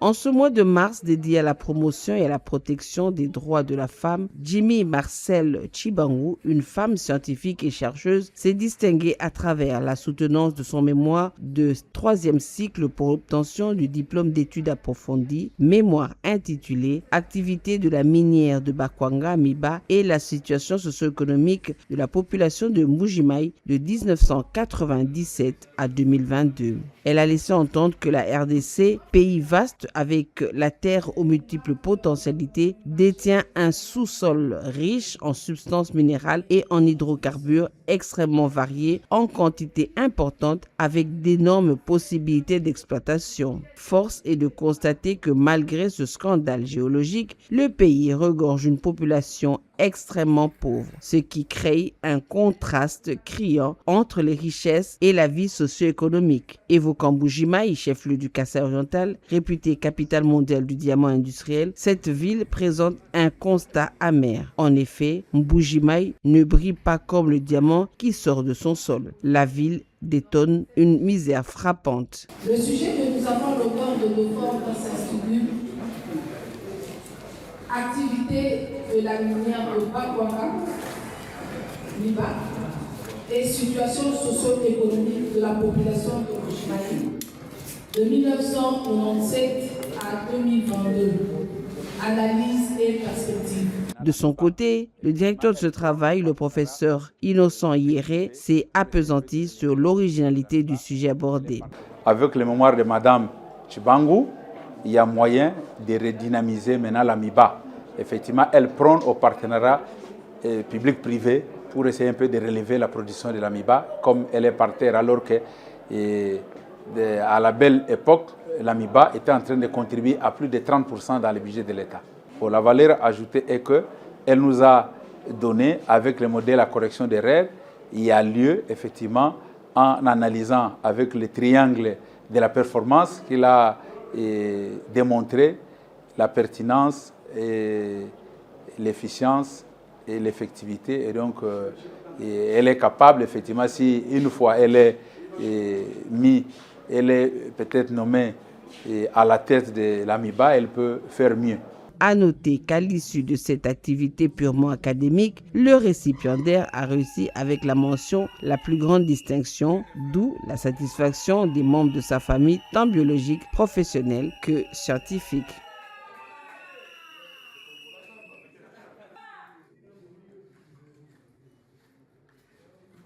En ce mois de mars dédié à la promotion et à la protection des droits de la femme, Jimmy Marcel Chibangu, une femme scientifique et chercheuse, s'est distinguée à travers la soutenance de son mémoire de 3e cycle pour l'obtention du diplôme d'études approfondies, mémoire intitulé « Activité de la minière de Bakwanga, Miba et la situation socio-économique de la population de Mbuji-Mayi de 1997 à 2022 ». Elle a laissé entendre que la RDC, pays vaste avec la terre aux multiples potentialités, détient un sous-sol riche en substances minérales et en hydrocarbures extrêmement variés en quantité importante avec d'énormes possibilités d'exploitation. Force est de constater que malgré ce scandale géologique, le pays regorge une population extrêmement pauvre, ce qui crée un contraste criant entre les richesses et la vie socio-économique. Évoquant Mbuji-Mayi, chef-lieu du Kassai oriental, réputée capitale mondiale du diamant industriel, cette ville présente un constat amer. En effet, Mbuji-Mayi ne brille pas comme le diamant qui sort de son sol. La ville détonne une misère frappante. Le sujet que nous avons l'honneur de défendre dans sa tribune, activité de la minière de Bakwanga, Miba, et situation socio-économique de la population de Mbuji-Mayi de 1997 à 2022. Analyse et perspective. De son côté, le directeur de ce travail, le professeur Innocent Yéré, s'est appesanti sur l'originalité du sujet abordé. Avec le mémoire de Madame Chibangu, il y a moyen de redynamiser maintenant la MIBA. Effectivement, elle prône au partenariat public-privé pour essayer un peu de relever la production de la MIBA, comme elle est par terre, alors que à la belle époque, la MIBA était en train de contribuer à plus de 30% dans le budget de l'État. La valeur ajoutée est qu'elle nous a donné, avec le modèle à correction des règles, il y a lieu, effectivement, en analysant avec le triangle de la performance qu'il a démontré la pertinence, l'efficience et l'effectivité. Et donc, elle est capable, effectivement, si une fois elle est peut-être nommée à la tête de l'AMIBA, elle peut faire mieux. À noter qu'à l'issue de cette activité purement académique, le récipiendaire a réussi avec la mention la plus grande distinction, d'où la satisfaction des membres de sa famille, tant biologique, professionnelle que scientifique.